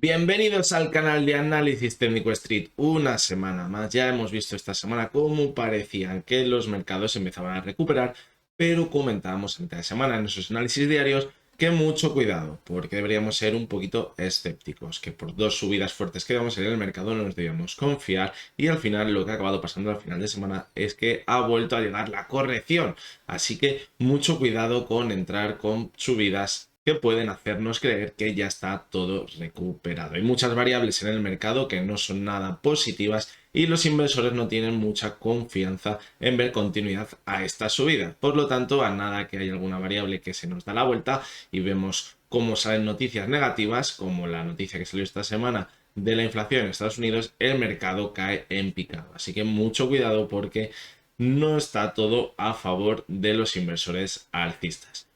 Bienvenidos al canal de Análisis Técnico Street. Una semana más. Ya hemos visto esta semana cómo parecían que los mercados empezaban a recuperar, pero comentábamos a mitad de semana en esos análisis diarios que mucho cuidado, porque deberíamos ser un poquito escépticos, que por dos subidas fuertes que vamos a ver en el mercado no nos debíamos confiar, y al final lo que ha acabado pasando al final de semana es que ha vuelto a llegar la corrección. Así que mucho cuidado con entrar con subidas que pueden hacernos creer que ya está todo recuperado. Hay muchas variables en el mercado que no son nada positivas y los inversores no tienen mucha confianza en ver continuidad a esta subida. Por lo tanto, a nada que haya alguna variable que se nos da la vuelta y vemos cómo salen noticias negativas, como la noticia que salió esta semana de la inflación en Estados Unidos, el mercado cae en picado. Así que mucho cuidado porque no está todo a favor de los inversores alcistas.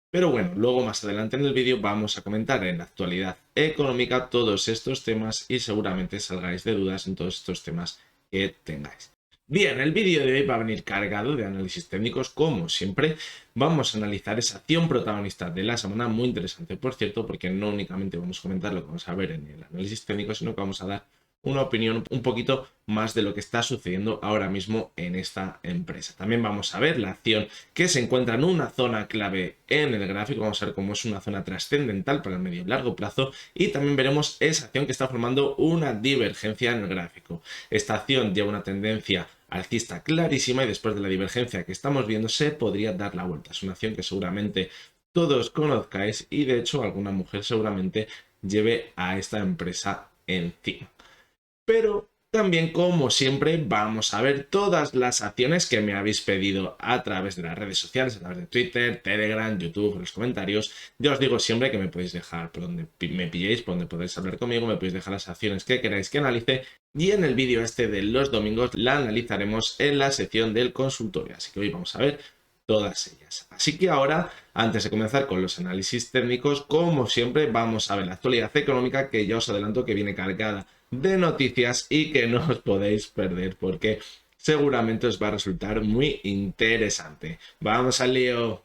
Pero bueno, luego más adelante en el vídeo vamos a comentar en la actualidad económica todos estos temas y seguramente salgáis de dudas en todos estos temas que tengáis. Bien, el vídeo de hoy va a venir cargado de análisis técnicos, como siempre. Vamos a analizar esa acción protagonista de la semana, muy interesante, por cierto, porque no únicamente vamos a comentar lo que vamos a ver en el análisis técnico, sino que vamos a dar una opinión un poquito más de lo que está sucediendo ahora mismo en esta empresa. También vamos a ver la acción que se encuentra en una zona clave en el gráfico. Vamos a ver cómo es una zona trascendental para el medio y largo plazo, y también veremos esa acción que está formando una divergencia en el gráfico. Esta acción lleva una tendencia alcista clarísima y después de la divergencia que estamos viendo se podría dar la vuelta. Es una acción que seguramente todos conozcáis y de hecho alguna mujer seguramente lleve a esta empresa encima. Pero también, como siempre, vamos a ver todas las acciones que me habéis pedido a través de las redes sociales, a través de Twitter, Telegram, YouTube, en los comentarios. Ya os digo siempre que me podéis dejar por donde me pilléis, por donde podéis hablar conmigo, me podéis dejar las acciones que queráis que analice. Y en el vídeo este de los domingos la analizaremos en la sección del consultorio. Así que hoy vamos a ver todas ellas. Así que ahora, antes de comenzar con los análisis técnicos, como siempre, vamos a ver la actualidad económica, que ya os adelanto que viene cargada de noticias y que no os podéis perder porque seguramente os va a resultar muy interesante. Vamos al lío.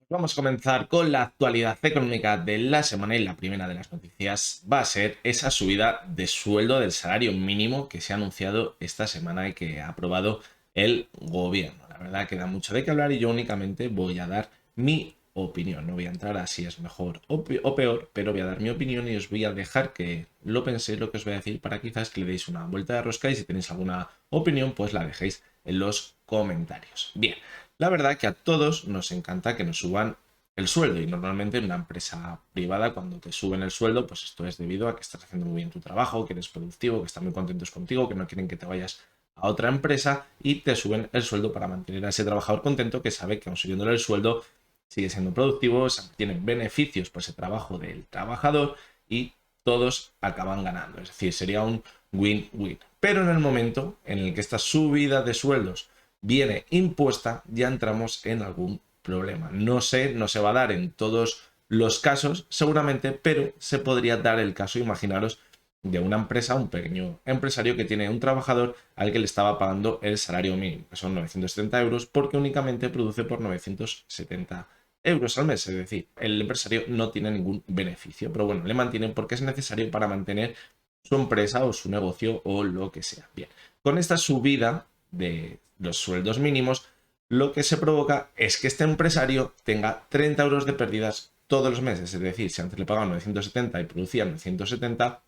Vamos a comenzar con la actualidad económica de la semana y la primera de las noticias va a ser esa subida de sueldo del salario mínimo que se ha anunciado esta semana y que ha aprobado el gobierno. La verdad que da mucho de qué hablar y yo únicamente voy a dar mi opinión. No voy a entrar a si es mejor o peor, pero voy a dar mi opinión y os voy a dejar que lo penséis lo que os voy a decir para quizás que le deis una vuelta de rosca y si tenéis alguna opinión pues la dejéis en los comentarios. Bien. La verdad que a todos nos encanta que nos suban el sueldo y normalmente en una empresa privada cuando te suben el sueldo pues esto es debido a que estás haciendo muy bien tu trabajo, que eres productivo, que están muy contentos contigo, que no quieren que te vayas a otra empresa y te suben el sueldo para mantener a ese trabajador contento que sabe que aun subiéndole el sueldo sigue siendo productivo, tiene beneficios por ese trabajo del trabajador y todos acaban ganando. Es decir, sería un win-win. Pero en el momento en el que esta subida de sueldos viene impuesta, ya entramos en algún problema. No sé, no se va a dar en todos los casos, seguramente, pero se podría dar el caso, imaginaros, de una empresa, un pequeño empresario que tiene un trabajador al que le estaba pagando el salario mínimo, que son 970 euros, porque únicamente produce por 970 euros al mes. Es decir, el empresario no tiene ningún beneficio, pero bueno, le mantienen porque es necesario para mantener su empresa o su negocio o lo que sea. Bien, con esta subida de los sueldos mínimos, lo que se provoca es que este empresario tenga 30 euros de pérdidas todos los meses. Es decir, si antes le pagaban 970 y producían 970,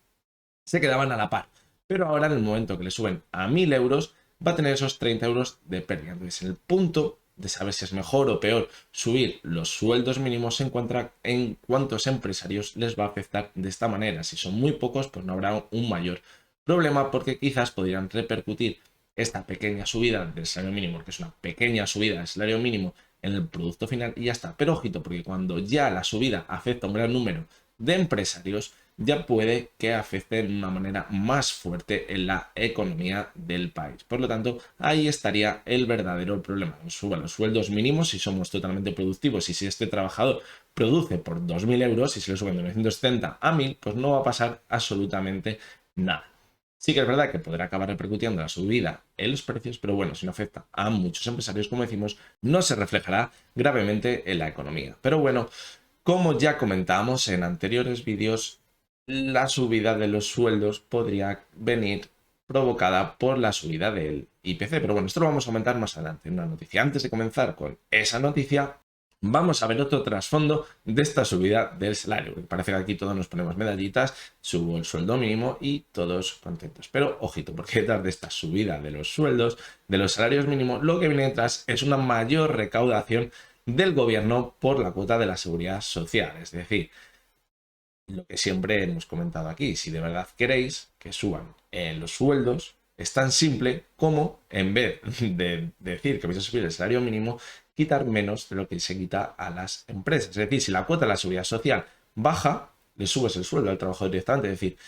se quedaban a la par. Pero ahora, en el momento que le suben a 1000 euros, va a tener esos 30 euros de pérdida. Entonces, el punto de saber si es mejor o peor subir los sueldos mínimos se encuentra en cuántos empresarios les va a afectar de esta manera. Si son muy pocos, pues no habrá un mayor problema porque quizás podrían repercutir esta pequeña subida del salario mínimo, que es una pequeña subida del salario mínimo en el producto final y ya está. Pero ojito, porque cuando ya la subida afecta a un gran número de empresarios, ya puede que afecte de una manera más fuerte en la economía del país. Por lo tanto, ahí estaría el verdadero problema. Nos suban los sueldos mínimos si somos totalmente productivos y si este trabajador produce por 2.000 euros y se le suben de 970 a 1.000, pues no va a pasar absolutamente nada. Sí que es verdad que podrá acabar repercutiendo la subida en los precios, pero bueno, si no afecta a muchos empresarios, como decimos, no se reflejará gravemente en la economía. Pero bueno, Como ya comentábamos en anteriores vídeos, la subida de los sueldos podría venir provocada por la subida del IPC. Pero bueno, esto lo vamos a comentar más adelante en una noticia. Antes de comenzar con esa noticia, vamos a ver otro trasfondo de esta subida del salario. Porque parece que aquí todos nos ponemos medallitas, subo el sueldo mínimo y todos contentos. Pero ojito, porque detrás de esta subida de los sueldos, de los salarios mínimos, lo que viene detrás es una mayor recaudación del gobierno por la cuota de la seguridad social. Es decir, lo que siempre hemos comentado aquí, si de verdad queréis que suban los sueldos, es tan simple como, en vez de decir que vais a subir el salario mínimo, quitar menos de lo que se quita a las empresas. Es decir, si la cuota de la seguridad social baja, le subes el sueldo al trabajador directamente. Es decir,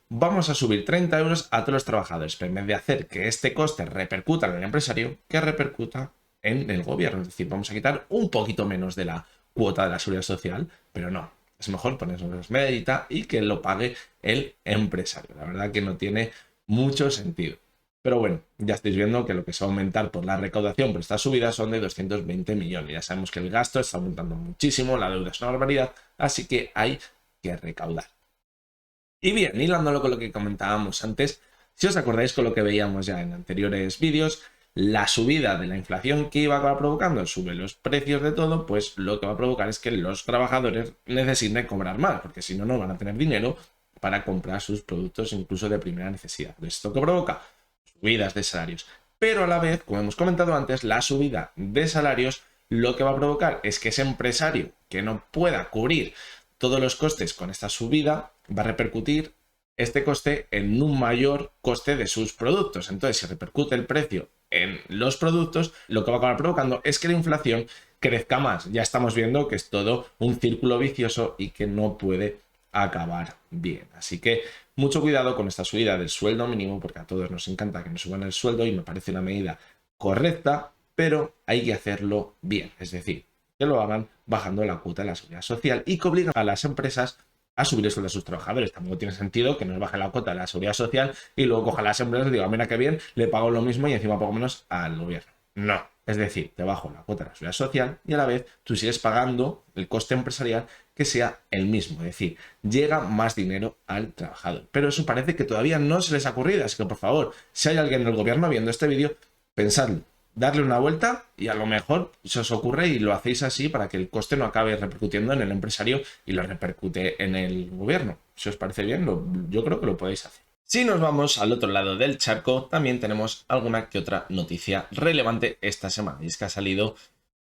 vamos a subir 30 euros a todos los trabajadores, pero en vez de hacer que este coste repercuta en el empresario, que repercuta en el gobierno. Es decir, vamos a quitar un poquito menos de la cuota de la seguridad social, pero no. Es mejor ponernos medallita y que lo pague el empresario. La verdad que no tiene mucho sentido. Pero bueno, ya estáis viendo que lo que se va a aumentar por la recaudación por estas subidas son de 220 millones. Ya sabemos que el gasto está aumentando muchísimo, la deuda es una barbaridad, así que hay que recaudar. Y bien, hilándolo con lo que comentábamos antes, si os acordáis con lo que veíamos ya en anteriores vídeos, la subida de la inflación que iba a acabar provocando sube los precios de todo, pues lo que va a provocar es que los trabajadores necesiten cobrar más, porque si no, no van a tener dinero para comprar sus productos incluso de primera necesidad. ¿Esto qué provoca? Subidas de salarios. Pero a la vez, como hemos comentado antes, la subida de salarios lo que va a provocar es que ese empresario que no pueda cubrir todos los costes con esta subida va a repercutir este coste en un mayor coste de sus productos. Entonces, si repercute el precio en los productos, lo que va a acabar provocando es que la inflación crezca más. Ya estamos viendo que es todo un círculo vicioso y que no puede acabar bien. Así que mucho cuidado con esta subida del sueldo mínimo, porque a todos nos encanta que nos suban el sueldo y me parece una medida correcta, pero hay que hacerlo bien. Es decir, que lo hagan bajando la cuota de la seguridad social y que obliguen a las empresas a subir el sueldo a sus trabajadores. Tampoco tiene sentido que nos baje la cuota de la seguridad social y luego coja las empresas y diga, mira qué bien, le pago lo mismo y encima pago menos al gobierno. No. Es decir, te bajo la cuota de la seguridad social y a la vez tú sigues pagando el coste empresarial que sea el mismo. Es decir, llega más dinero al trabajador. Pero eso parece que todavía no se les ha ocurrido. Así que, por favor, si hay alguien del gobierno viendo este vídeo, pensadlo, darle una vuelta y a lo mejor se os ocurre y lo hacéis así para que el coste no acabe repercutiendo en el empresario y lo repercute en el gobierno. Si os parece bien, yo creo que lo podéis hacer. Si nos vamos al otro lado del charco, también tenemos alguna que otra noticia relevante esta semana. Y es que ha salido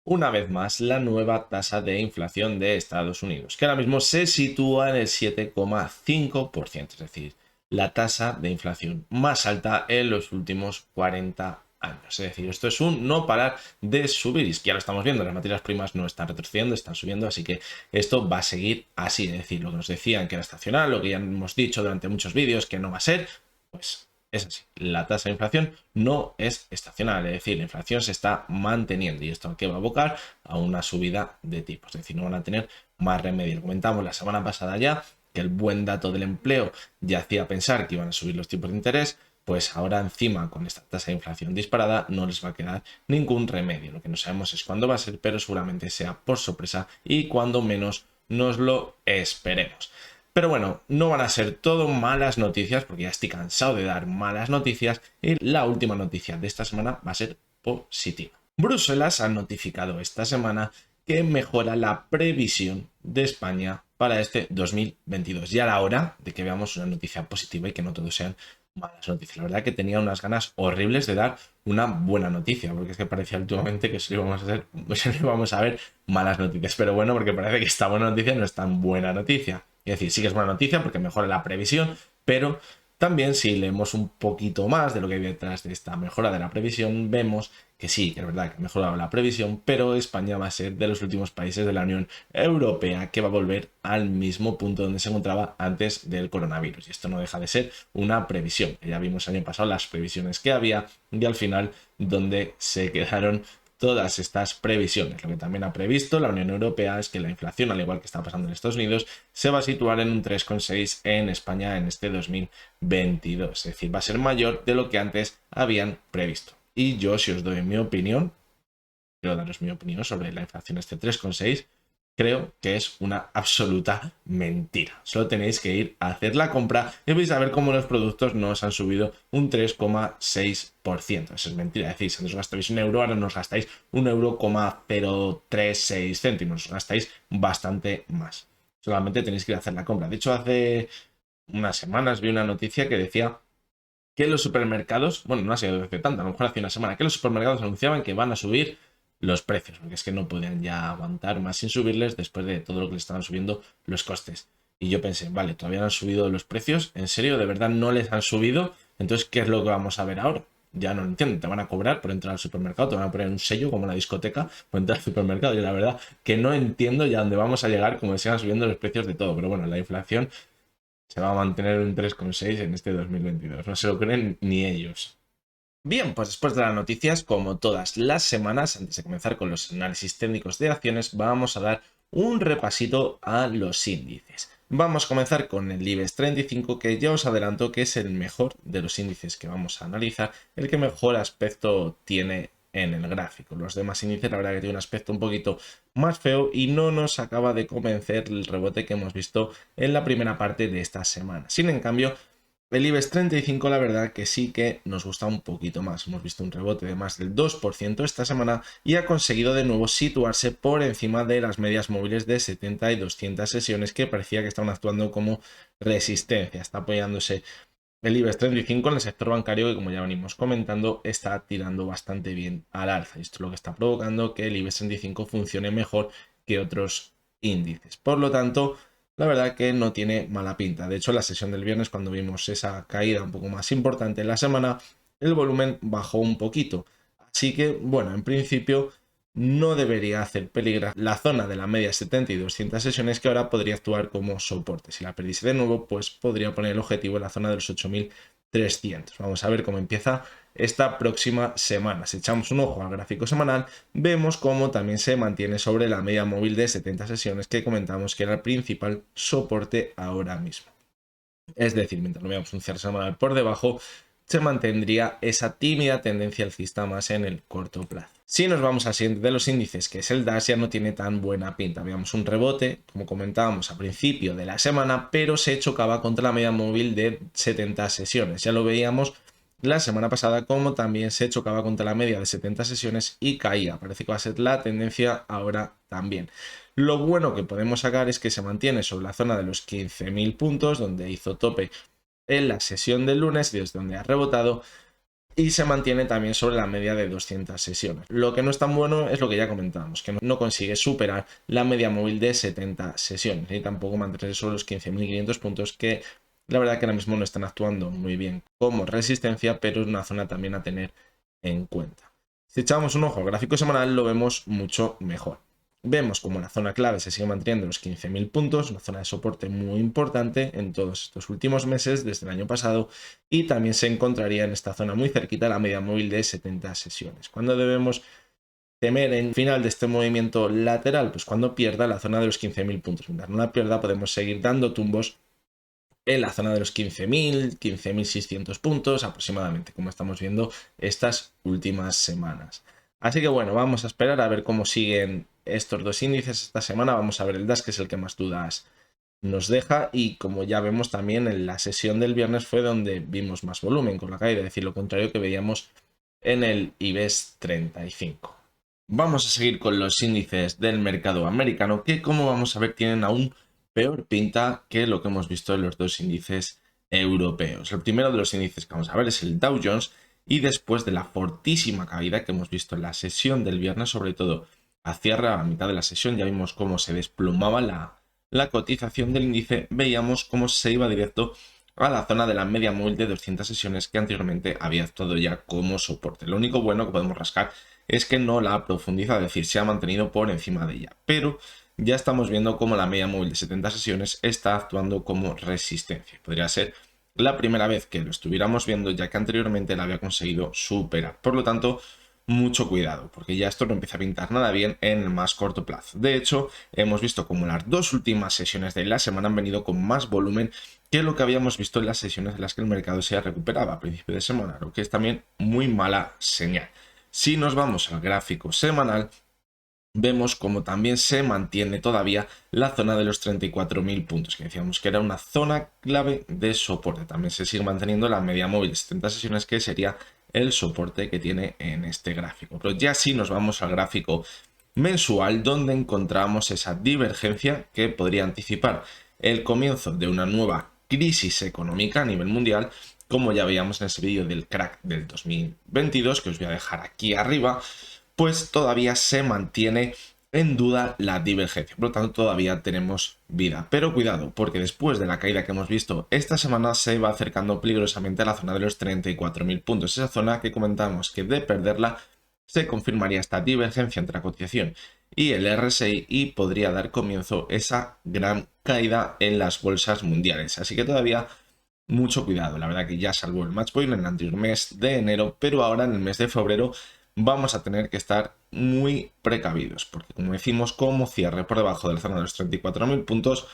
una vez más la nueva tasa de inflación de Estados Unidos, que ahora mismo se sitúa en el 7,5%. Es decir, la tasa de inflación más alta en los últimos 40 años. Es decir, esto es un no parar de subir. Y es que ya lo estamos viendo, las materias primas no están retrocediendo, están subiendo, así que esto va a seguir así. Es decir, lo que nos decían que era estacional, lo que ya hemos dicho durante muchos vídeos que no va a ser, pues es así. La tasa de inflación no es estacional, es decir, la inflación se está manteniendo y esto que va a abocar a una subida de tipos. Es decir, no van a tener más remedio. Lo comentamos la semana pasada ya, que el buen dato del empleo ya hacía pensar que iban a subir los tipos de interés. Pues ahora encima con esta tasa de inflación disparada no les va a quedar ningún remedio. Lo que no sabemos es cuándo va a ser, pero seguramente sea por sorpresa y cuando menos nos lo esperemos. Pero bueno, no van a ser todo malas noticias porque ya estoy cansado de dar malas noticias y la última noticia de esta semana va a ser positiva. Bruselas ha notificado esta semana que mejora la previsión de España para este 2022. Ya era hora de que veamos una noticia positiva y que no todos sean malas noticias. La verdad que tenía unas ganas horribles de dar una buena noticia, porque es que parecía últimamente que solo íbamos a ver malas noticias. Pero bueno, porque parece que esta buena noticia no es tan buena noticia. Es decir, sí que es buena noticia porque mejora la previsión, pero también si leemos un poquito más de lo que hay detrás de esta mejora de la previsión, vemos que sí, que es verdad que ha mejorado la previsión, pero España va a ser de los últimos países de la Unión Europea que va a volver al mismo punto donde se encontraba antes del coronavirus. Y esto no deja de ser una previsión. Ya vimos el año pasado las previsiones que había y al final donde se quedaron todas estas previsiones. Lo que también ha previsto la Unión Europea es que la inflación, al igual que está pasando en Estados Unidos, se va a situar en un 3,6 en España en este 2022. Es decir, va a ser mayor de lo que antes habían previsto. Y yo, si os doy mi opinión, quiero daros mi opinión sobre la inflación este 3,6, creo que es una absoluta mentira. Solo tenéis que ir a hacer la compra y vais a ver cómo los productos nos han subido un 3,6%. Eso es mentira. Es decir, si os gastáis un euro, ahora nos gastáis un euro, 0,036 céntimos. Os gastáis bastante más. Solamente tenéis que ir a hacer la compra. De hecho, hace unas semanas vi una noticia que decía que los supermercados, bueno, no ha sido hace tanto, a lo mejor hace una semana, que los supermercados anunciaban que van a subir los precios, porque es que no podían ya aguantar más sin subirles después de todo lo que le estaban subiendo los costes. Y yo pensé, vale, todavía no han subido los precios, ¿en serio? ¿De verdad no les han subido? Entonces, ¿qué es lo que vamos a ver ahora? Ya no lo entiendo, te van a cobrar por entrar al supermercado, te van a poner un sello como en la discoteca por entrar al supermercado. Yo la verdad que no entiendo ya dónde vamos a llegar como sigan subiendo los precios de todo, pero bueno, la inflación se va a mantener un 3,6 en este 2022, no se lo creen ni ellos. Bien, pues después de las noticias, como todas las semanas, antes de comenzar con los análisis técnicos de acciones, vamos a dar un repasito a los índices. Vamos a comenzar con el IBEX 35, que ya os adelanto que es el mejor de los índices que vamos a analizar, el que mejor aspecto tiene en el gráfico. Los demás índices, la verdad que tiene un aspecto un poquito más feo y no nos acaba de convencer el rebote que hemos visto en la primera parte de esta semana. Sin en cambio, el IBEX 35, la verdad que sí que nos gusta un poquito más. Hemos visto un rebote de más del 2% esta semana y ha conseguido de nuevo situarse por encima de las medias móviles de 70 y 200 sesiones que parecía que estaban actuando como resistencia. Está apoyándose el IBEX 35 en el sector bancario que, como ya venimos comentando, está tirando bastante bien al alza. Esto es lo que está provocando que el IBEX 35 funcione mejor que otros índices. Por lo tanto, la verdad que no tiene mala pinta. De hecho, en la sesión del viernes, cuando vimos esa caída un poco más importante en la semana, el volumen bajó un poquito. Así que, bueno, en principio no debería hacer peligrar la zona de la media 70 y 200 sesiones, que ahora podría actuar como soporte. Si la perdiese de nuevo, pues podría poner el objetivo en la zona de los 8.300. Vamos a ver cómo empieza esta próxima semana. Si echamos un ojo al gráfico semanal, vemos cómo también se mantiene sobre la media móvil de 70 sesiones que comentamos que era el principal soporte ahora mismo. Es decir, mientras lo veamos un cierre semanal por debajo, se mantendría esa tímida tendencia alcista más en el corto plazo. Si nos vamos al siguiente de los índices, que es el DAX, ya no tiene tan buena pinta. Veamos un rebote, como comentábamos a principio de la semana, pero se chocaba contra la media móvil de 70 sesiones. Ya lo veíamos la semana pasada, como también se chocaba contra la media de 70 sesiones y caía. Parece que va a ser la tendencia ahora también. Lo bueno que podemos sacar es que se mantiene sobre la zona de los 15.000 puntos, donde hizo tope en la sesión del lunes, desde donde ha rebotado, y se mantiene también sobre la media de 200 sesiones. Lo que no es tan bueno es lo que ya comentábamos, que no consigue superar la media móvil de 70 sesiones y tampoco mantenerse sobre los 15.500 puntos, que la verdad que ahora mismo no están actuando muy bien como resistencia, pero es una zona también a tener en cuenta. Si echamos un ojo al gráfico semanal, lo vemos mucho mejor. Vemos como la zona clave se sigue manteniendo los 15.000 puntos, una zona de soporte muy importante en todos estos últimos meses desde el año pasado, y también se encontraría en esta zona muy cerquita la media móvil de 70 sesiones. ¿Cuándo debemos temer en final de este movimiento lateral? Pues cuando pierda la zona de los 15.000 puntos. Mientras no la pierda, podemos seguir dando tumbos en la zona de los 15.000, 15.600 puntos aproximadamente, como estamos viendo estas últimas semanas. Así que bueno, vamos a esperar a ver cómo siguen estos dos índices esta semana. Vamos a ver el DAX, que es el que más dudas nos deja, y como ya vemos también en la sesión del viernes fue donde vimos más volumen con la caída, es decir, lo contrario que veíamos en el IBEX 35. Vamos a seguir con los índices del mercado americano, que como vamos a ver tienen aún peor pinta que lo que hemos visto en los dos índices europeos. El primero de los índices que vamos a ver es el Dow Jones, y después de la fortísima caída que hemos visto en la sesión del viernes, sobre todo hacia la mitad de la sesión, ya vimos cómo se desplomaba la cotización del índice, veíamos cómo se iba directo a la zona de la media móvil de 200 sesiones, que anteriormente había actuado ya como soporte. Lo único bueno que podemos rascar es que no la ha profundizado, es decir, se ha mantenido por encima de ella, pero ya estamos viendo cómo la media móvil de 70 sesiones está actuando como resistencia. Podría ser la primera vez que lo estuviéramos viendo, ya que anteriormente la había conseguido superar. Por lo tanto, mucho cuidado, porque ya esto no empieza a pintar nada bien en el más corto plazo. De hecho, hemos visto como las dos últimas sesiones de la semana han venido con más volumen que lo que habíamos visto en las sesiones en las que el mercado se recuperaba a principio de semana, lo que es también muy mala señal. Si nos vamos al gráfico semanal, vemos como también se mantiene todavía la zona de los 34.000 puntos, que decíamos que era una zona clave de soporte. También se sigue manteniendo la media móvil de 70 sesiones, que sería el soporte que tiene en este gráfico. Pero ya si nos vamos al gráfico mensual, donde encontramos esa divergencia que podría anticipar el comienzo de una nueva crisis económica a nivel mundial, como ya veíamos en ese vídeo del crack del 2022, que os voy a dejar aquí arriba, pues todavía se mantiene en duda la divergencia. Por lo tanto, todavía tenemos vida. Pero cuidado, porque después de la caída que hemos visto esta semana, se va acercando peligrosamente a la zona de los 34.000 puntos. Esa zona que comentamos que de perderla se confirmaría esta divergencia entre la cotización y el RSI y podría dar comienzo esa gran caída en las bolsas mundiales. Así que todavía mucho cuidado. La verdad que ya salvó el match point en el anterior mes de enero, pero ahora en el mes de febrero vamos a tener que estar muy precavidos, porque como decimos, como cierre por debajo de la zona de los 34.000 puntos,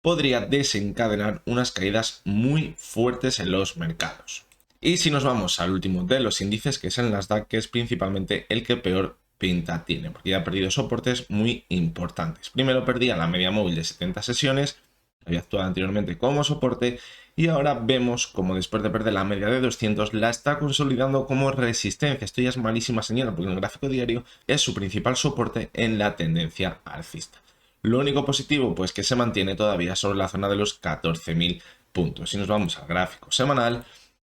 podría desencadenar unas caídas muy fuertes en los mercados. Y si nos vamos al último de los índices, que es el Nasdaq, que es principalmente el que peor pinta tiene, porque ya ha perdido soportes muy importantes. Primero perdía la media móvil de 70 sesiones, había actuado anteriormente como soporte, y ahora vemos como después de perder la media de 200 la está consolidando como resistencia. Esto ya es malísima señal, porque en el gráfico diario es su principal soporte en la tendencia alcista. Lo único positivo, pues que se mantiene todavía sobre la zona de los 14.000 puntos. Si nos vamos al gráfico semanal,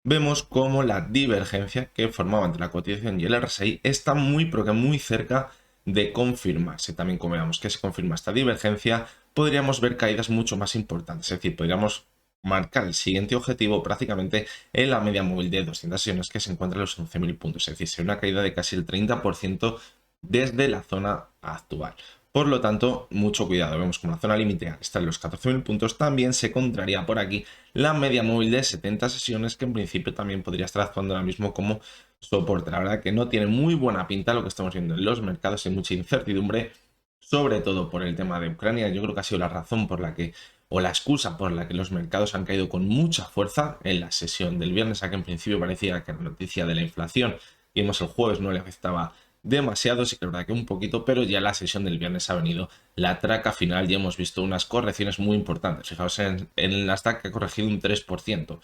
vemos como la divergencia que formaba entre la cotización y el RSI está muy, pero que muy cerca de confirmarse. También, como veamos que se confirma esta divergencia, podríamos ver caídas mucho más importantes. Es decir, podríamos marcar el siguiente objetivo prácticamente en la media móvil de 200 sesiones, que se encuentra en los 11.000 puntos. Es decir, sería una caída de casi el 30% desde la zona actual. Por lo tanto, mucho cuidado. Vemos como la zona límite está en los 14.000 puntos. También se contraría por aquí la media móvil de 70 sesiones, que en principio también podría estar actuando ahora mismo como soporte. La verdad que no tiene muy buena pinta lo que estamos viendo en los mercados. Hay mucha incertidumbre, sobre todo por el tema de Ucrania. Yo creo que ha sido la razón por la que, o la excusa por la que los mercados han caído con mucha fuerza en la sesión del viernes, a que en principio parecía que la noticia de la inflación que vimos el jueves no le afectaba demasiado, sí que es verdad que un poquito, pero ya la sesión del viernes ha venido la traca final y hemos visto unas correcciones muy importantes. Fijaos en el Nasdaq, que ha corregido un 3%.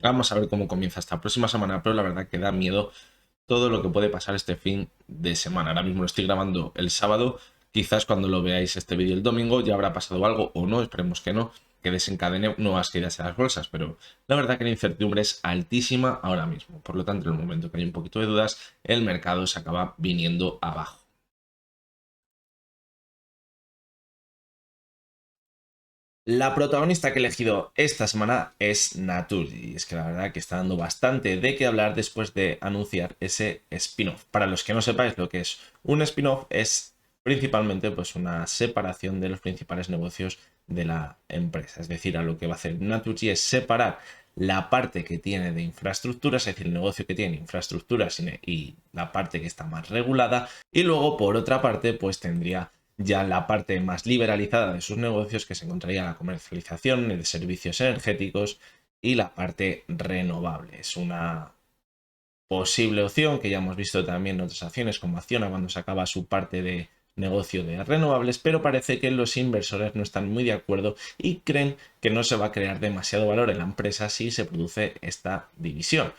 Vamos a ver cómo comienza esta próxima semana, pero la verdad que da miedo todo lo que puede pasar este fin de semana. Ahora mismo lo estoy grabando el sábado, quizás cuando lo veáis este vídeo el domingo ya habrá pasado algo o no, esperemos que no, que desencadene nuevas caídas en las bolsas, pero la verdad que la incertidumbre es altísima ahora mismo. Por lo tanto, en el momento que hay un poquito de dudas, el mercado se acaba viniendo abajo. La protagonista que he elegido esta semana es Naturgy, y es que la verdad que está dando bastante de qué hablar después de anunciar ese spin-off. Para los que no sepáis lo que es un spin-off, es principalmente pues una separación de los principales negocios de la empresa. Es decir, a lo que va a hacer Naturgy es separar la parte que tiene de infraestructuras, es decir, el negocio que tiene infraestructuras y la parte que está más regulada, y luego por otra parte pues tendría ya la parte más liberalizada de sus negocios, que se encontraría la comercialización de servicios energéticos y la parte renovable. Es una posible opción que ya hemos visto también en otras acciones como Acciona cuando se acaba su parte de negocio de renovables, pero parece que los inversores no están muy de acuerdo y creen que no se va a crear demasiado valor en la empresa si se produce esta división.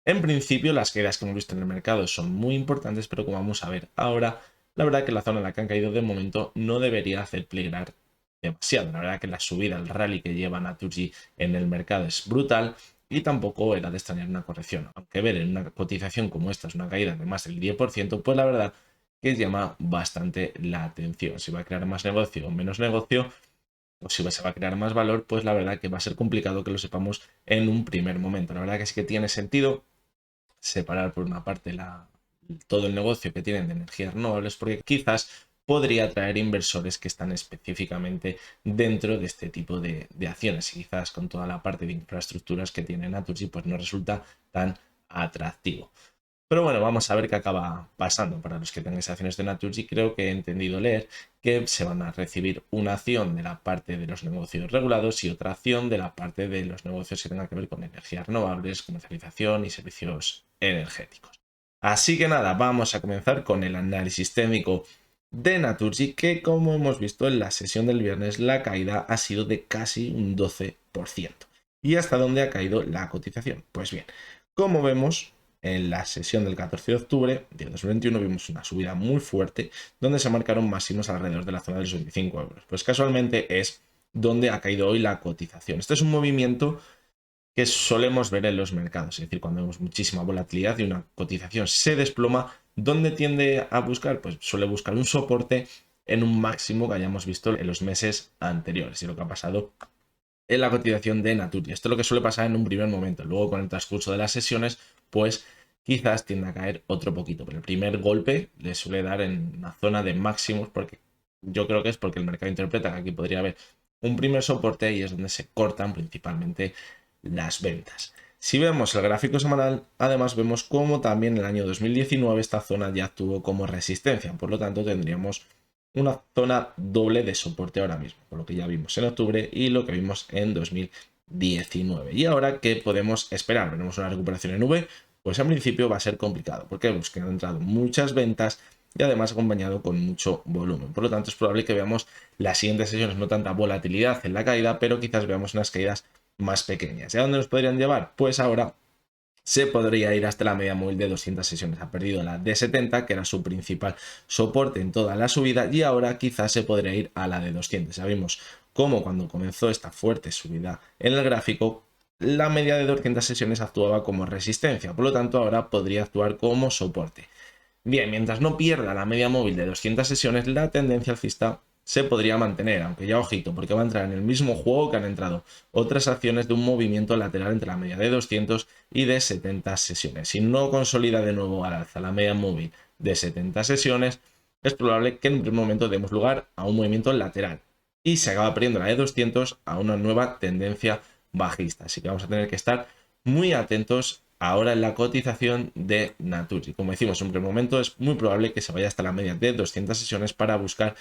En principio, las caídas que hemos visto en el mercado son muy importantes, pero como vamos a ver ahora, la verdad que la zona en la que han caído de momento no debería hacer peligrar demasiado. La verdad que la subida, el rally que lleva Naturgy en el mercado es brutal y tampoco era de extrañar una corrección. Aunque ver en una cotización como esta es una caída de más del 10%, pues la verdad que llama bastante la atención. Si va a crear más negocio o menos negocio, o si se va a crear más valor, pues la verdad que va a ser complicado que lo sepamos en un primer momento. La verdad que sí que tiene sentido separar por una parte todo el negocio que tienen de energías renovables, porque quizás podría atraer inversores que están específicamente dentro de este tipo de acciones, y quizás con toda la parte de infraestructuras que tiene Naturgy pues no resulta tan atractivo. Pero bueno, vamos a ver qué acaba pasando. Para los que tengáis acciones de Naturgy, creo que he entendido leer que se van a recibir una acción de la parte de los negocios regulados y otra acción de la parte de los negocios que tengan que ver con energías renovables, comercialización y servicios energéticos. Así que nada, vamos a comenzar con el análisis técnico de Naturgy, que como hemos visto en la sesión del viernes, la caída ha sido de casi un 12%. ¿Y hasta dónde ha caído la cotización? Pues bien, como vemos, en la sesión del 14 de octubre de 2021 vimos una subida muy fuerte donde se marcaron máximos alrededor de la zona de los 25 euros. Pues casualmente es donde ha caído hoy la cotización. Este es un movimiento que solemos ver en los mercados, es decir, cuando vemos muchísima volatilidad y una cotización se desploma, ¿dónde tiende a buscar? Pues suele buscar un soporte en un máximo que hayamos visto en los meses anteriores, y lo que ha pasado en la cotización de Naturgy. Esto es lo que suele pasar en un primer momento. Luego, con el transcurso de las sesiones, pues quizás tienda a caer otro poquito, pero el primer golpe le suele dar en una zona de máximos, porque yo creo que es porque el mercado interpreta que aquí podría haber un primer soporte y es donde se cortan principalmente las ventas. Si vemos el gráfico semanal, además vemos cómo también en el año 2019 esta zona ya actuó como resistencia, por lo tanto tendríamos una zona doble de soporte ahora mismo, por lo que ya vimos en octubre y lo que vimos en 2019. ¿Y ahora qué podemos esperar? ¿Veremos una recuperación en V? Pues en principio va a ser complicado, porque vemos que han entrado muchas ventas y además acompañado con mucho volumen. Por lo tanto, es probable que veamos las siguientes sesiones no tanta volatilidad en la caída, pero quizás veamos unas caídas más pequeñas. ¿Y a dónde nos podrían llevar? Pues ahora se podría ir hasta la media móvil de 200 sesiones. Ha perdido la de 70, que era su principal soporte en toda la subida, y ahora quizás se podría ir a la de 200. Sabemos cómo cuando comenzó esta fuerte subida en el gráfico, la media de 200 sesiones actuaba como resistencia, por lo tanto ahora podría actuar como soporte. Bien, mientras no pierda la media móvil de 200 sesiones, la tendencia alcista se podría mantener, aunque ya ojito, porque va a entrar en el mismo juego que han entrado otras acciones de un movimiento lateral entre la media de 200 y de 70 sesiones. Si no consolida de nuevo al alza la media móvil de 70 sesiones, es probable que en un primer momento demos lugar a un movimiento lateral y se acaba perdiendo la de 200 a una nueva tendencia bajista. Así que vamos a tener que estar muy atentos ahora en la cotización de Naturgy. Como decimos en un primer momento, es muy probable que se vaya hasta la media de 200 sesiones para buscar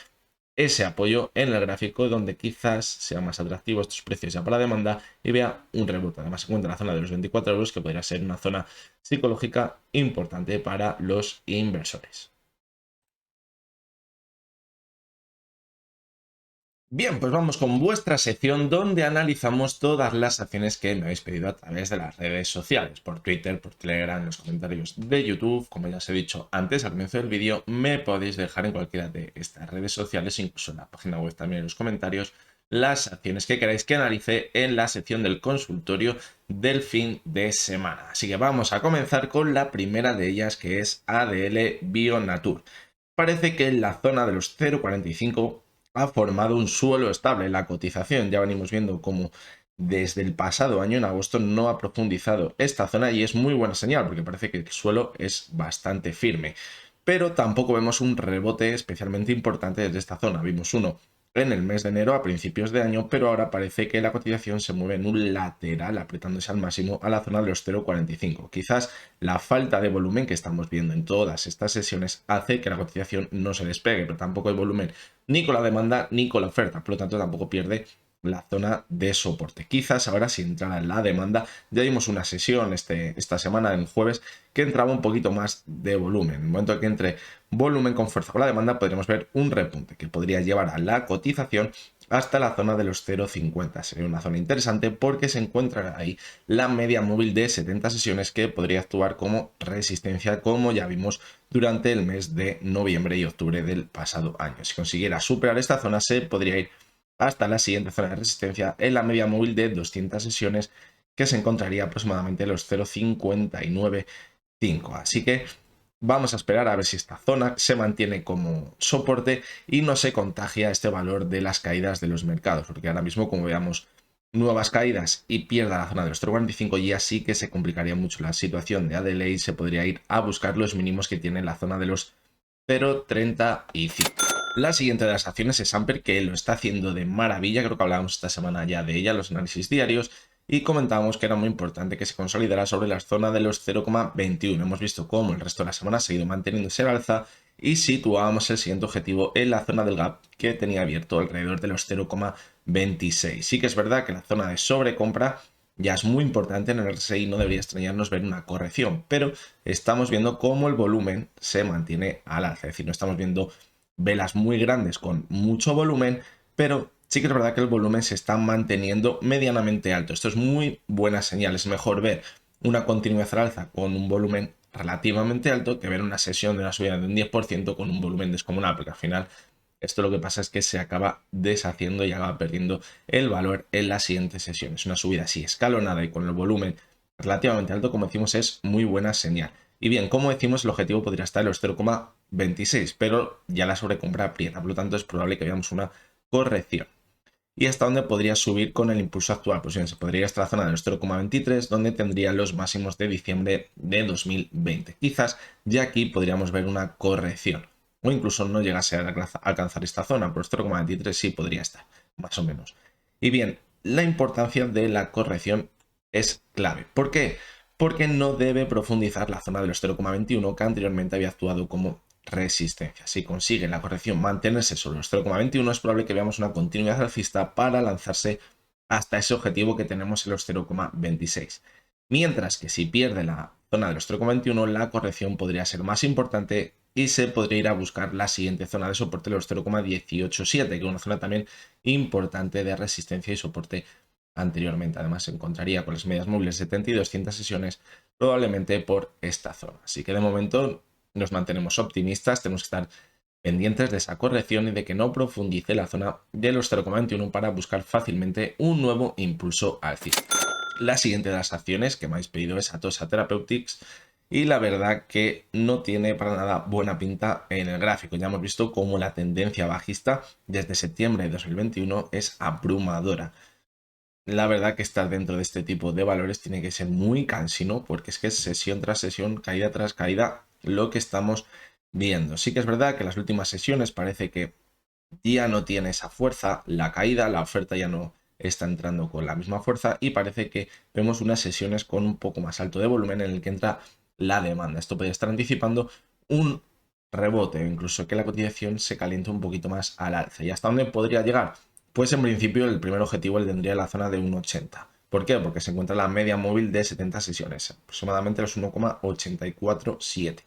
ese apoyo en el gráfico donde quizás sea más atractivo estos precios ya para la demanda y vea un rebote. Además se encuentra en la zona de los 24 euros, que podría ser una zona psicológica importante para los inversores. Bien, pues vamos con vuestra sección donde analizamos todas las acciones que me habéis pedido a través de las redes sociales, por Twitter, por Telegram, en los comentarios de YouTube. Como ya os he dicho antes al comienzo del vídeo, me podéis dejar en cualquiera de estas redes sociales, incluso en la página web también en los comentarios, las acciones que queráis que analice en la sección del consultorio del fin de semana. Así que vamos a comenzar con la primera de ellas, que es ADL Bionatur. Parece que en la zona de los 0,45 ha formado un suelo estable. La cotización ya venimos viendo cómo desde el pasado año, en agosto, no ha profundizado esta zona y es muy buena señal porque parece que el suelo es bastante firme. Pero tampoco vemos un rebote especialmente importante desde esta zona. Vimos uno en el mes de enero a principios de año, pero ahora parece que la cotización se mueve en un lateral apretándose al máximo a la zona de los 0,45. Quizás la falta de volumen que estamos viendo en todas estas sesiones hace que la cotización no se despegue, pero tampoco hay volumen ni con la demanda ni con la oferta, por lo tanto tampoco pierde la zona de soporte. Quizás ahora si entrara en la demanda, ya vimos una sesión esta semana, el jueves, que entraba un poquito más de volumen. En el momento que entre volumen con fuerza con la demanda, podríamos ver un repunte que podría llevar a la cotización hasta la zona de los 0,50. Sería una zona interesante porque se encuentra ahí la media móvil de 70 sesiones que podría actuar como resistencia, como ya vimos durante el mes de noviembre y octubre del pasado año. Si consiguiera superar esta zona, se podría ir hasta la siguiente zona de resistencia en la media móvil de 200 sesiones, que se encontraría aproximadamente en los 0,595. Así que vamos a esperar a ver si esta zona se mantiene como soporte y no se contagia este valor de las caídas de los mercados, porque ahora mismo, como veamos, nuevas caídas y pierda la zona de los 0,45, ya sí que se complicaría mucho la situación de ADL y se podría ir a buscar los mínimos que tiene la zona de los 0,35. La siguiente de las acciones es Amper, que lo está haciendo de maravilla. Creo que hablábamos esta semana ya de ella, los análisis diarios, y comentábamos que era muy importante que se consolidara sobre la zona de los 0,21. Hemos visto cómo el resto de la semana se ha ido manteniéndose al alza y situábamos el siguiente objetivo en la zona del gap que tenía abierto alrededor de los 0,26. Sí que es verdad que la zona de sobrecompra ya es muy importante en el RSI, no debería extrañarnos ver una corrección, pero estamos viendo cómo el volumen se mantiene al alza, es decir, no estamos viendo velas muy grandes con mucho volumen, pero sí que es verdad que el volumen se está manteniendo medianamente alto. Esto es muy buena señal. Es mejor ver una continuidad al alza con un volumen relativamente alto que ver una sesión de una subida de un 10% con un volumen descomunal, porque al final esto lo que pasa es que se acaba deshaciendo y acaba perdiendo el valor en las siguientes sesiones. Una subida así escalonada y con el volumen relativamente alto, como decimos, es muy buena señal. Y bien, como decimos, el objetivo podría estar en los 0,26, pero ya la sobrecompra aprieta, por lo tanto es probable que veamos una corrección. ¿Y hasta dónde podría subir con el impulso actual? Pues bien, se podría ir hasta la zona de los 0,23, donde tendría los máximos de diciembre de 2020. Quizás ya aquí podríamos ver una corrección, o incluso no llegase a alcanzar esta zona, pero los 0,23 sí podría estar, más o menos. Y bien, la importancia de la corrección es clave. ¿Por qué? Porque no debe profundizar la zona de los 0,21 que anteriormente había actuado como resistencia. Si consigue la corrección mantenerse sobre los 0,21, es probable que veamos una continuidad alcista para lanzarse hasta ese objetivo que tenemos en los 0,26. Mientras que si pierde la zona de los 0,21, la corrección podría ser más importante y se podría ir a buscar la siguiente zona de soporte de los 0,187, que es una zona también importante de resistencia y soporte anteriormente. Además, se encontraría con las medias móviles de 70 y 200 sesiones probablemente por esta zona. Así que de momento nos mantenemos optimistas, tenemos que estar pendientes de esa corrección y de que no profundice la zona de los 0,21 para buscar fácilmente un nuevo impulso alcista. La siguiente de las acciones que me habéis pedido es Atossa Therapeutics y la verdad que no tiene para nada buena pinta en el gráfico. Ya hemos visto cómo la tendencia bajista desde septiembre de 2021 es abrumadora. La verdad que estar dentro de este tipo de valores tiene que ser muy cansino porque es que es sesión tras sesión, caída tras caída, lo que estamos viendo. Sí que es verdad que en las últimas sesiones parece que ya no tiene esa fuerza, la caída, la oferta ya no está entrando con la misma fuerza y parece que vemos unas sesiones con un poco más alto de volumen en el que entra la demanda. Esto podría estar anticipando un rebote o incluso que la cotización se caliente un poquito más al alza. ¿Y hasta dónde podría llegar? Pues en principio el primer objetivo le tendría la zona de 1,80. ¿Por qué? Porque se encuentra la media móvil de 70 sesiones, aproximadamente los 1,847.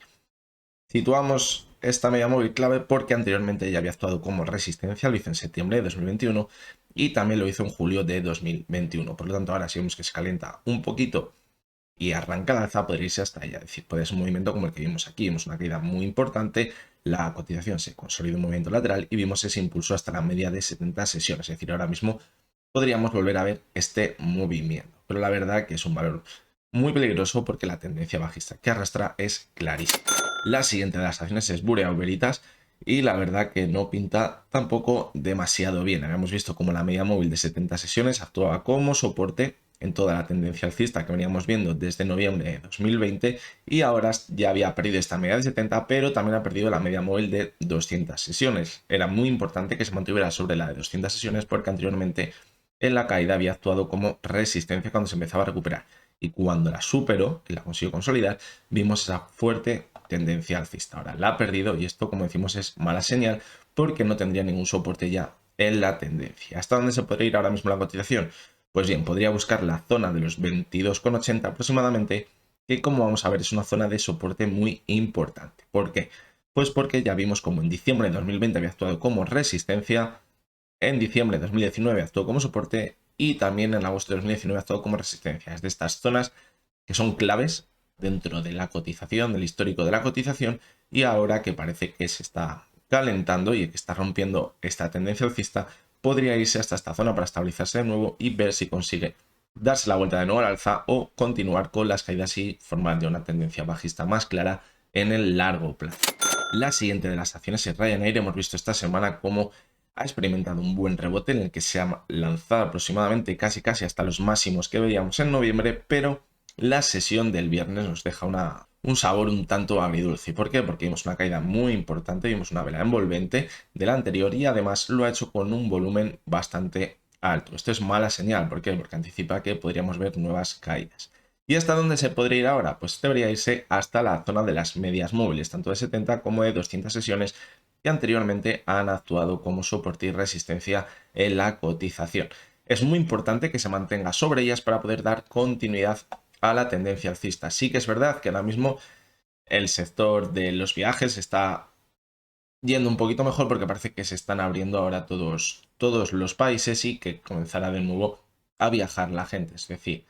Situamos esta media móvil clave porque anteriormente ya había actuado como resistencia, lo hizo en septiembre de 2021 y también lo hizo en julio de 2021. Por lo tanto, ahora si vemos que se calienta un poquito y arranca la alza, podría irse hasta ella. Es decir, puede ser un movimiento como el que vimos aquí. Vimos una caída muy importante, la cotización se consolidó un movimiento lateral y vimos ese impulso hasta la media de 70 sesiones. Es decir, ahora mismo podríamos volver a ver este movimiento. Pero la verdad que es un valor muy peligroso porque la tendencia bajista que arrastra es clarísima. La siguiente de las acciones es Bureau Veritas y la verdad que no pinta tampoco demasiado bien. Habíamos visto como la media móvil de 70 sesiones actuaba como soporte en toda la tendencia alcista que veníamos viendo desde noviembre de 2020 y ahora ya había perdido esta media de 70, pero también ha perdido la media móvil de 200 sesiones. Era muy importante que se mantuviera sobre la de 200 sesiones porque anteriormente en la caída había actuado como resistencia cuando se empezaba a recuperar. Y cuando la superó y la consiguió consolidar, vimos esa fuerte tendencia alcista. Ahora la ha perdido y esto, como decimos, es mala señal porque no tendría ningún soporte ya en la tendencia. ¿Hasta dónde se podría ir ahora mismo la cotización? Pues bien, podría buscar la zona de los 22,80 aproximadamente, que como vamos a ver es una zona de soporte muy importante. ¿Por qué? Pues porque ya vimos como en diciembre de 2020 había actuado como resistencia, en diciembre de 2019 actuó como soporte y también en agosto de 2019 actuó como resistencia. Es de estas zonas que son claves dentro de la cotización, del histórico de la cotización, y ahora que parece que se está calentando y que está rompiendo esta tendencia alcista, podría irse hasta esta zona para estabilizarse de nuevo y ver si consigue darse la vuelta de nuevo al alza o continuar con las caídas y formar ya una tendencia bajista más clara en el largo plazo. La siguiente de las acciones es Ryanair. Hemos visto esta semana cómo ha experimentado un buen rebote en el que se ha lanzado aproximadamente casi hasta los máximos que veíamos en noviembre, pero la sesión del viernes nos deja un sabor un tanto agridulce. ¿Por qué? Porque vimos una caída muy importante, vimos una vela envolvente de la anterior y además lo ha hecho con un volumen bastante alto. Esto es mala señal. ¿Por qué? Porque anticipa que podríamos ver nuevas caídas. ¿Y hasta dónde se podría ir ahora? Pues debería irse hasta la zona de las medias móviles, tanto de 70 como de 200 sesiones, que anteriormente han actuado como soporte y resistencia en la cotización. Es muy importante que se mantenga sobre ellas para poder dar continuidad a la tendencia alcista. Sí que es verdad que ahora mismo el sector de los viajes está yendo un poquito mejor porque parece que se están abriendo ahora todos los países y que comenzará de nuevo a viajar la gente. Es decir,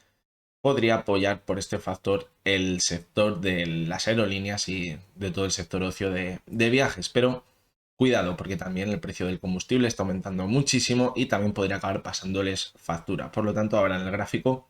podría apoyar por este factor el sector de las aerolíneas y de todo el sector ocio de viajes. Pero cuidado, porque también el precio del combustible está aumentando muchísimo y también podría acabar pasándoles factura. Por lo tanto, ahora en el gráfico,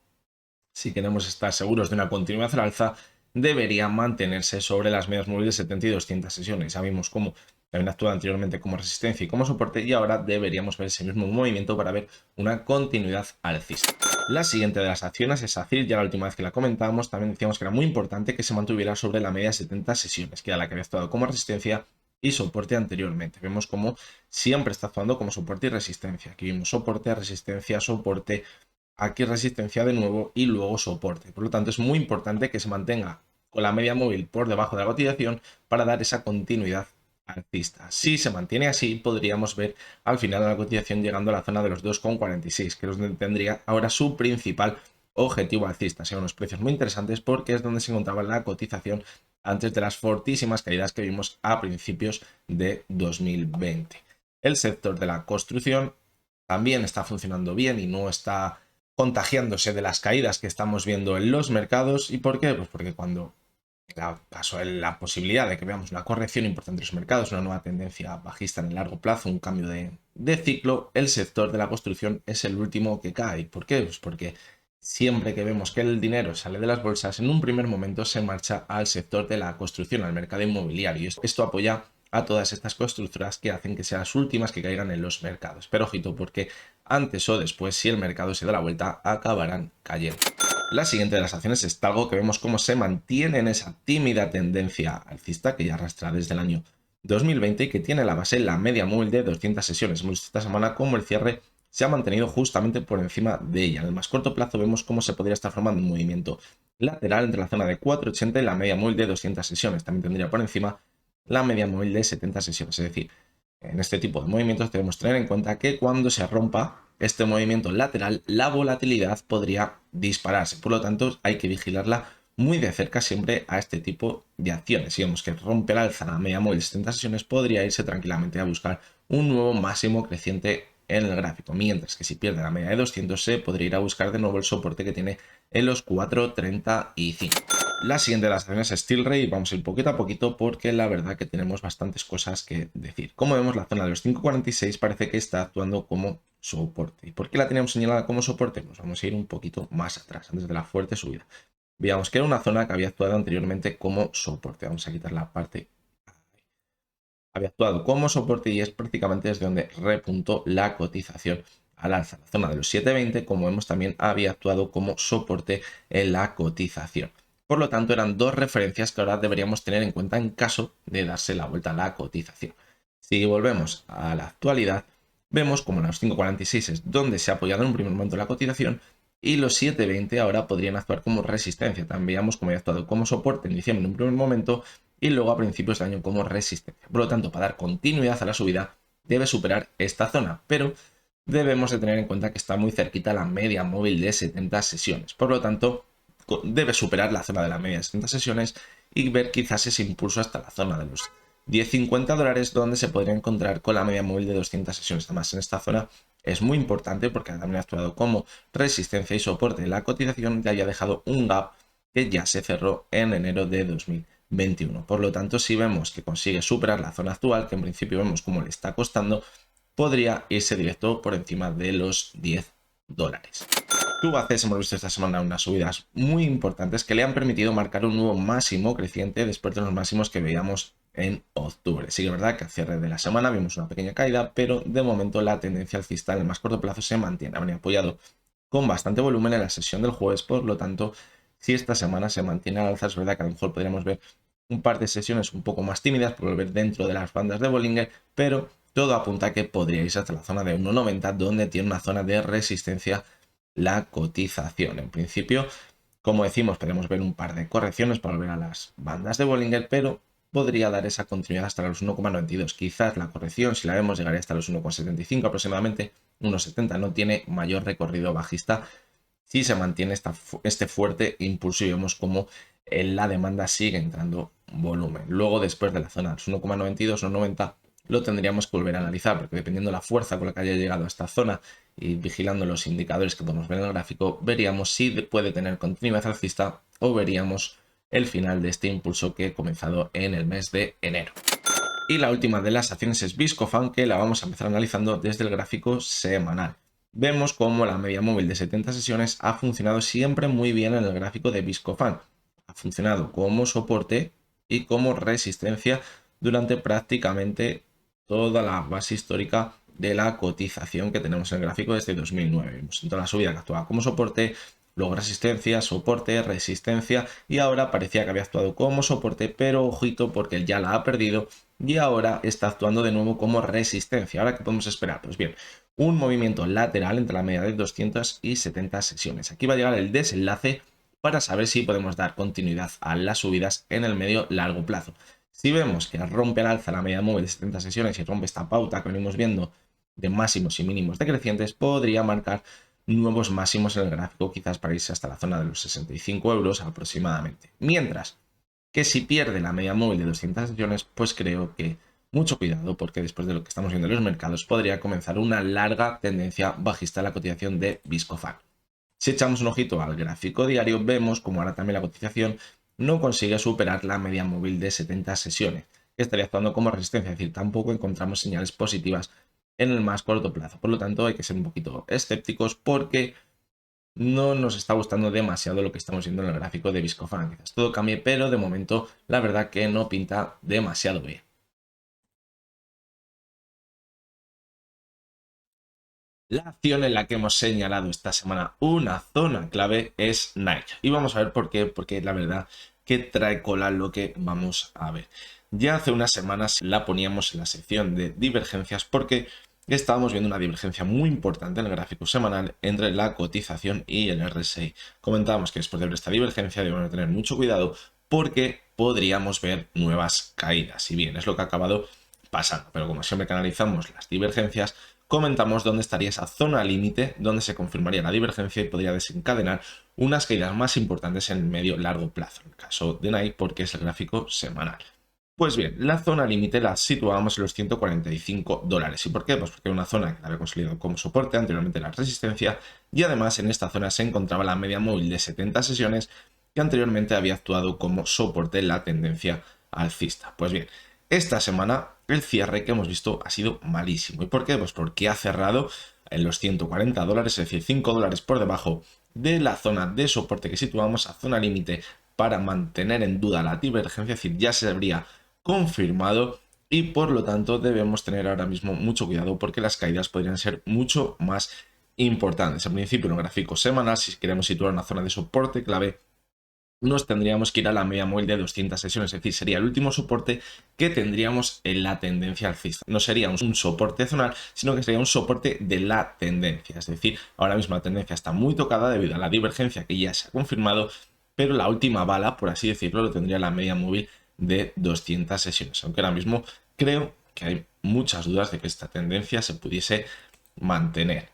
si queremos estar seguros de una continuidad al alza, debería mantenerse sobre las medias móviles de 70 y 200 sesiones. Ya vimos cómo también actuado anteriormente como resistencia y como soporte, y ahora deberíamos ver ese mismo movimiento para ver una continuidad alcista. La siguiente de las acciones es ACIR. Ya la última vez que la comentábamos también decíamos que era muy importante que se mantuviera sobre la media de 70 sesiones, que era la que había actuado como resistencia y soporte anteriormente. Vemos como siempre está actuando como soporte y resistencia. Aquí vimos soporte, resistencia, soporte, aquí resistencia de nuevo y luego soporte. Por lo tanto, es muy importante que se mantenga con la media móvil por debajo de la cotización para dar esa continuidad alcista. Si se mantiene así, podríamos ver al final de la cotización llegando a la zona de los 2,46, que es donde tendría ahora su principal objetivo alcista. Son unos precios muy interesantes porque es donde se encontraba la cotización antes de las fortísimas caídas que vimos a principios de 2020. El sector de la construcción también está funcionando bien y no está contagiándose de las caídas que estamos viendo en los mercados. ¿Y por qué? Pues porque cuando pasó la posibilidad de que veamos una corrección importante en los mercados, una nueva tendencia bajista en el largo plazo, un cambio de ciclo, el sector de la construcción es el último que cae. ¿Por qué? Pues porque siempre que vemos que el dinero sale de las bolsas, en un primer momento se marcha al sector de la construcción, al mercado inmobiliario. Y esto apoya a todas estas constructoras que hacen que sean las últimas que caigan en los mercados. Pero ojito, porque antes o después, si el mercado se da la vuelta, acabarán cayendo. La siguiente de las acciones es Talgo, que vemos cómo se mantiene en esa tímida tendencia alcista que ya arrastra desde el año 2020 y que tiene la base en la media móvil de 200 sesiones. Hemos visto esta semana cómo el cierre se ha mantenido justamente por encima de ella. En el más corto plazo vemos cómo se podría estar formando un movimiento lateral entre la zona de 480 y la media móvil de 200 sesiones. También tendría por encima la media móvil de 70 sesiones. Es decir, en este tipo de movimientos debemos tener en cuenta que cuando se rompa este movimiento lateral, la volatilidad podría dispararse. Por lo tanto, hay que vigilarla muy de cerca siempre a este tipo de acciones. Si vemos que rompe el alza la media móvil de 70 sesiones, podría irse tranquilamente a buscar un nuevo máximo creciente en el gráfico. Mientras que si pierde la media de 200, se podría ir a buscar de nuevo el soporte que tiene en los 4,35. La siguiente de las acciones es Stilray. Vamos a ir poquito a poquito porque la verdad que tenemos bastantes cosas que decir. Como vemos, la zona de los 5,46 parece que está actuando como soporte. ¿Y por qué la teníamos señalada como soporte? Pues vamos a ir un poquito más atrás, antes de la fuerte subida. Veamos que era una zona que había actuado anteriormente como soporte. Vamos a quitar la parte. Había actuado como soporte y es prácticamente desde donde repuntó la cotización al alza. La zona de los 7,20, como vemos, también había actuado como soporte en la cotización. Por lo tanto, eran dos referencias que ahora deberíamos tener en cuenta en caso de darse la vuelta a la cotización. Si volvemos a la actualidad, vemos como en los 5,46 es donde se ha apoyado en un primer momento la cotización y los 7,20 ahora podrían actuar como resistencia. También veíamos como había actuado como soporte en diciembre en un primer momento y luego a principios de año como resistencia. Por lo tanto, para dar continuidad a la subida, debe superar esta zona, pero debemos de tener en cuenta que está muy cerquita la media móvil de 70 sesiones. Por lo tanto, debe superar la zona de la media de 70 sesiones y ver quizás ese impulso hasta la zona de los $10,50, donde se podría encontrar con la media móvil de 200 sesiones. Además, en esta zona es muy importante porque también ha actuado como resistencia y soporte en la cotización y haya dejado un gap que ya se cerró en enero de 2021. Por lo tanto, si vemos que consigue superar la zona actual, que en principio vemos cómo le está costando, podría irse directo por encima de los $10. Tubacex hemos visto esta semana unas subidas muy importantes que le han permitido marcar un nuevo máximo creciente después de los máximos que veíamos en octubre. Sí que es verdad que al cierre de la semana vimos una pequeña caída, pero de momento la tendencia alcista en el más corto plazo se mantiene. Han apoyado con bastante volumen en la sesión del jueves, por lo tanto, si esta semana se mantiene al alza, es verdad que a lo mejor podríamos ver un par de sesiones un poco más tímidas por volver dentro de las bandas de Bollinger, pero todo apunta a que podría irse hasta la zona de 1,90, donde tiene una zona de resistencia la cotización. En principio, como decimos, podemos ver un par de correcciones para volver a las bandas de Bollinger, pero podría dar esa continuidad hasta los 1,92. Quizás la corrección, si la vemos, llegaría hasta los 1,75 aproximadamente, 1,70. No tiene mayor recorrido bajista si se mantiene este fuerte impulso y vemos como en la demanda sigue entrando volumen. Luego, después de la zona de los 1,92, 1,90, lo tendríamos que volver a analizar, porque dependiendo de la fuerza con la que haya llegado a esta zona y vigilando los indicadores que podemos ver en el gráfico, veríamos si puede tener continuidad alcista o veríamos el final de este impulso que he comenzado en el mes de enero. Y la última de las acciones es Viscofan, que la vamos a empezar analizando desde el gráfico semanal. Vemos cómo la media móvil de 70 sesiones ha funcionado siempre muy bien en el gráfico de Viscofan. Ha funcionado como soporte y como resistencia durante prácticamente toda la base histórica de la cotización que tenemos en el gráfico desde 2009. Vemos en toda la subida que actuaba como soporte, luego resistencia, soporte, resistencia, y ahora parecía que había actuado como soporte, pero ojito porque él ya la ha perdido y ahora está actuando de nuevo como resistencia. ¿Ahora qué podemos esperar? Pues bien, un movimiento lateral entre la media de 200 y 70 sesiones. Aquí va a llegar el desenlace para saber si podemos dar continuidad a las subidas en el medio largo plazo. Si vemos que rompe al alza la media móvil de 70 sesiones y rompe esta pauta que venimos viendo de máximos y mínimos decrecientes, podría marcar nuevos máximos en el gráfico, quizás para irse hasta la zona de los 65 euros aproximadamente. Mientras que si pierde la media móvil de 200 sesiones, pues creo que mucho cuidado, porque después de lo que estamos viendo en los mercados podría comenzar una larga tendencia bajista en la cotización de Viscofan. Si echamos un ojito al gráfico diario, vemos como ahora también la cotización no consigue superar la media móvil de 70 sesiones, que estaría actuando como resistencia, es decir, tampoco encontramos señales positivas en el más corto plazo. Por lo tanto, hay que ser un poquito escépticos porque no nos está gustando demasiado lo que estamos viendo en el gráfico de Viscofan. Quizás todo cambie, pero de momento la verdad que no pinta demasiado bien. La acción en la que hemos señalado esta semana una zona clave es Nike. Y vamos a ver por qué, porque la verdad que trae cola lo que vamos a ver. Ya hace unas semanas la poníamos en la sección de divergencias porque estábamos viendo una divergencia muy importante en el gráfico semanal entre la cotización y el RSI. Comentábamos que después de ver esta divergencia debemos tener mucho cuidado porque podríamos ver nuevas caídas. Si bien es lo que ha acabado pasando, pero como siempre que analizamos las divergencias, comentamos dónde estaría esa zona límite donde se confirmaría la divergencia y podría desencadenar unas caídas más importantes en el medio largo plazo, en el caso de Nike porque es el gráfico semanal. Pues bien, la zona límite la situábamos en los 145 dólares. ¿Y por qué? Pues porque era una zona que la había consolidado como soporte, anteriormente la resistencia, y además en esta zona se encontraba la media móvil de 70 sesiones que anteriormente había actuado como soporte en la tendencia alcista. Pues bien, esta semana el cierre que hemos visto ha sido malísimo. ¿Y por qué? Pues porque ha cerrado en los 140 dólares, es decir, 5 dólares por debajo de la zona de soporte que situamos a zona límite para mantener en duda la divergencia, es decir, ya se habría confirmado y por lo tanto debemos tener ahora mismo mucho cuidado porque las caídas podrían ser mucho más importantes. En principio, en un gráfico semanal, si queremos situar una zona de soporte clave, nos tendríamos que ir a la media móvil de 200 sesiones, es decir, sería el último soporte que tendríamos en la tendencia alcista. No sería un soporte zonal, sino que sería un soporte de la tendencia. Es decir, ahora mismo la tendencia está muy tocada debido a la divergencia que ya se ha confirmado, pero la última bala, por así decirlo, lo tendría la media móvil de 200 sesiones. Aunque ahora mismo creo que hay muchas dudas de que esta tendencia se pudiese mantener.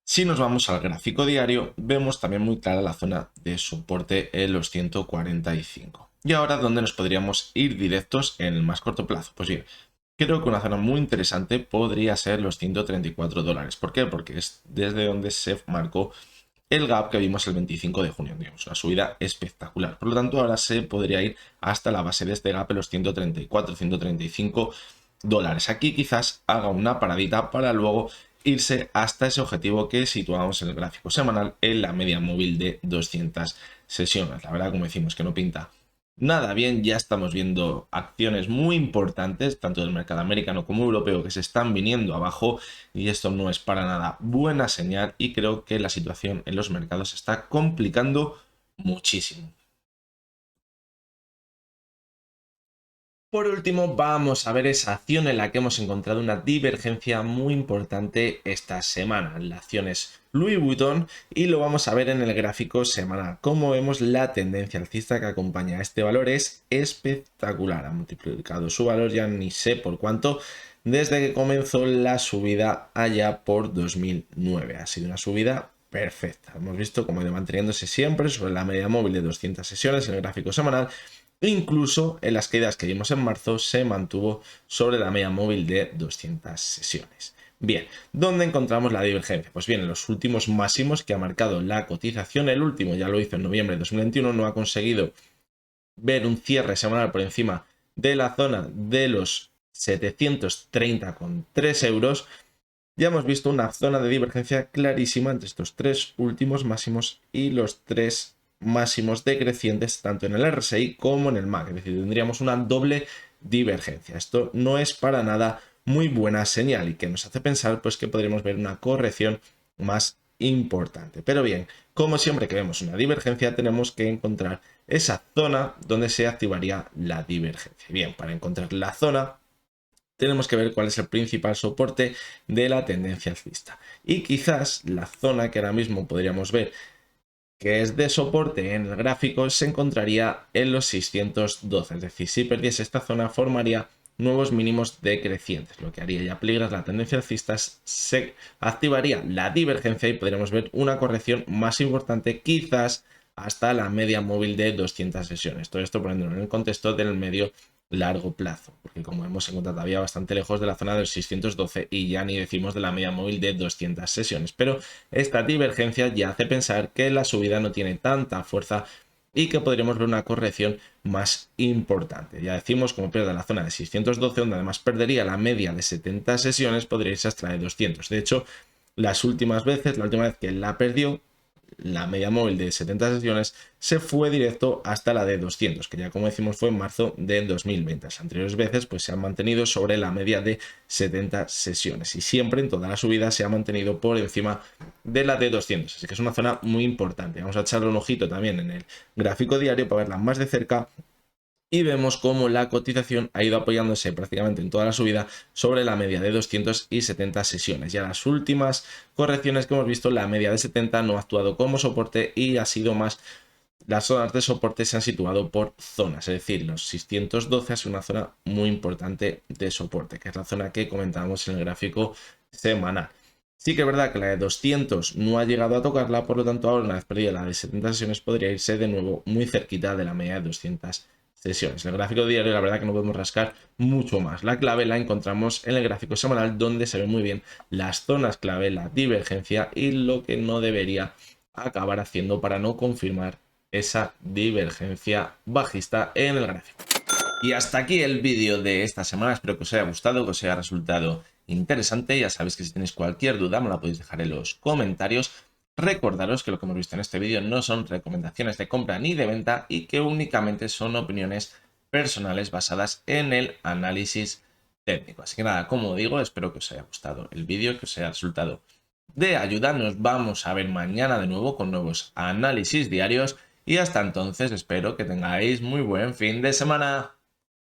Si nos vamos al gráfico diario, vemos también muy clara la zona de soporte en los 145. Y ahora, ¿dónde nos podríamos ir directos en el más corto plazo? Pues bien, creo que una zona muy interesante podría ser los 134 dólares. ¿Por qué? Porque es desde donde se marcó el gap que vimos el 25 de junio. Digamos, una subida espectacular. Por lo tanto, ahora se podría ir hasta la base de este gap en los 134, 135 dólares. Aquí quizás haga una paradita para luego irse hasta ese objetivo que situamos en el gráfico semanal en la media móvil de 200 sesiones. La verdad, como decimos, que no pinta nada bien. Ya estamos viendo acciones muy importantes, tanto del mercado americano como europeo, que se están viniendo abajo y esto no es para nada buena señal y creo que la situación en los mercados se está complicando muchísimo. Por último, vamos a ver esa acción en la que hemos encontrado una divergencia muy importante esta semana. La acción es Louis Vuitton y lo vamos a ver en el gráfico semanal. Como vemos, la tendencia alcista que acompaña a este valor es espectacular. Ha multiplicado su valor ya ni sé por cuánto desde que comenzó la subida allá por 2009. Ha sido una subida perfecta. Hemos visto cómo ha ido manteniéndose siempre sobre la media móvil de 200 sesiones en el gráfico semanal Incluso en las caídas que vimos en marzo se mantuvo sobre la media móvil de 200 sesiones. Bien, ¿dónde encontramos la divergencia? Pues bien, en los últimos máximos que ha marcado la cotización, el último ya lo hizo en noviembre de 2021, no ha conseguido ver un cierre semanal por encima de la zona de los 730,3 euros. Ya hemos visto una zona de divergencia clarísima entre estos tres últimos máximos y los tres máximos decrecientes tanto en el RSI como en el MAC, es decir, tendríamos una doble divergencia. Esto no es para nada muy buena señal y que nos hace pensar pues que podríamos ver una corrección más importante. Pero bien, como siempre que vemos una divergencia tenemos que encontrar esa zona donde se activaría la divergencia. Bien, para encontrar la zona tenemos que ver cuál es el principal soporte de la tendencia alcista. Y quizás la zona que ahora mismo podríamos ver que es de soporte en el gráfico se encontraría en los 612. Es decir, si perdiese esta zona formaría nuevos mínimos decrecientes. Lo que haría ya peligrar la tendencia alcista, se activaría la divergencia y podríamos ver una corrección más importante, quizás hasta la media móvil de 200 sesiones. Todo esto poniéndolo en el contexto del medio largo plazo, porque como hemos encontrado todavía bastante lejos de la zona del 612 y ya ni decimos de la media móvil de 200 sesiones, pero esta divergencia ya hace pensar que la subida no tiene tanta fuerza y que podríamos ver una corrección más importante. Ya decimos, como pierde la zona de 612, donde además perdería la media de 70 sesiones, podría irse hasta la de 200. De hecho, las últimas veces, la última vez que la perdió, la media móvil de 70 sesiones se fue directo hasta la de 200, que ya como decimos fue en marzo de 2020. Las anteriores veces pues se han mantenido sobre la media de 70 sesiones y siempre en toda la subida se ha mantenido por encima de la de 200, así que es una zona muy importante. Vamos a echarle un ojito también en el gráfico diario para verla más de cerca y vemos cómo la cotización ha ido apoyándose prácticamente en toda la subida sobre la media de 270 sesiones. Ya las últimas correcciones que hemos visto, la media de 70 no ha actuado como soporte y ha sido más, las zonas de soporte se han situado por zonas, es decir, los 612 es una zona muy importante de soporte, que es la zona que comentábamos en el gráfico semanal. Sí que es verdad que la de 200 no ha llegado a tocarla, por lo tanto ahora una vez perdida la de 70 sesiones podría irse de nuevo muy cerquita de la media de 200 sesiones. En el gráfico diario la verdad que no podemos rascar mucho más. La clave la encontramos en el gráfico semanal donde se ve muy bien las zonas clave, la divergencia y lo que no debería acabar haciendo para no confirmar esa divergencia bajista en el gráfico. Y hasta aquí el vídeo de esta semana, espero que os haya gustado, que os haya resultado interesante. Ya sabéis que si tenéis cualquier duda me la podéis dejar en los comentarios. Recordaros que lo que hemos visto en este vídeo no son recomendaciones de compra ni de venta y que únicamente son opiniones personales basadas en el análisis técnico. Así que nada, como digo, espero que os haya gustado el vídeo, que os haya resultado de ayuda. Nos vamos a ver mañana de nuevo con nuevos análisis diarios y hasta entonces espero que tengáis muy buen fin de semana.